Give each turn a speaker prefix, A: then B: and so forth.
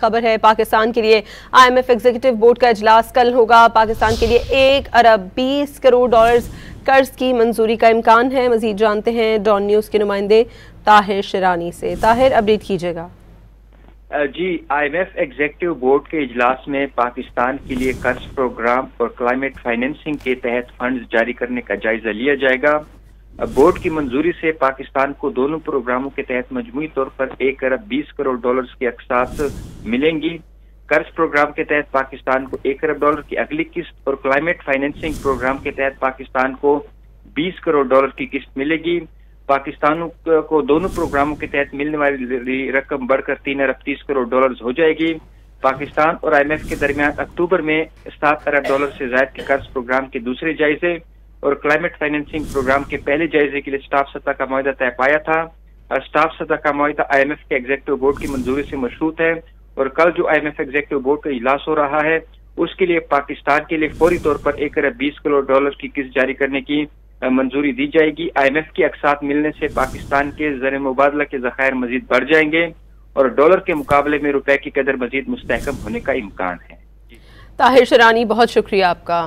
A: खबर है पाकिस्तान के लिए आईएमएफ एग्जीक्यूटिव बोर्ड का इजलास कल होगा। पाकिस्तान के लिए 1 अरब 20 करोड़ डॉलर्स कर्ज की मंजूरी का इम्कान है। मजीद जानते हैं डॉन न्यूज के नुमाइंदे ताहिर शिरानी से। ताहिर, अपडेट कीजिएगा।
B: जी, आईएमएफ एग्जीक्यूटिव बोर्ड के इजलास में पाकिस्तान के लिए कर्ज प्रोग्राम और क्लाइमेट फाइनेंसिंग के तहत फंड्स जारी करने का जायजा लिया जाएगा। बोर्ड की मंजूरी से पाकिस्तान को दोनों प्रोग्रामों के तहत मजमूई तौर पर 1 अरब 20 करोड़ डॉलर्स की अक़सात मिलेंगी। कर्ज प्रोग्राम के तहत पाकिस्तान को 1 अरब डॉलर की अगली किस्त और क्लाइमेट फाइनेंसिंग प्रोग्राम के तहत पाकिस्तान को 20 करोड़ डॉलर की किस्त मिलेगी। पाकिस्तान को दोनों प्रोग्रामों के तहत मिलने वाली रकम बढ़कर 3 अरब 30 करोड़ डॉलर हो जाएगी। पाकिस्तान और आईएमएफ के दरमियान अक्टूबर में 7 अरब डॉलर से ज्यादा के कर्ज प्रोग्राम के दूसरे जायजे और क्लाइमेट फाइनेंसिंग प्रोग्राम के पहले जायजे के लिए स्टाफ सतह का मुआहदा तय पाया था। स्टाफ सतह का मुआहदा आईएमएफ के एग्जीक्यूटिव बोर्ड की मंजूरी से मशरूत है और कल जो आईएमएफ एग्जीक्यूटिव बोर्ड का इजलास हो रहा है उसके लिए पाकिस्तान के लिए फौरी तौर पर 1 अरब 20 करोड़ डॉलर की किस्त जारी करने की मंजूरी दी जाएगी। आईएमएफ की अक़सात मिलने से पाकिस्तान के ज़र मुबादला के ज़खायर मजीद बढ़ जाएंगे और डॉलर के मुकाबले में रुपए की कदर मजीद मुस्तहकम होने का इम्कान है।
A: ताहिर शिरानी, बहुत शुक्रिया आपका।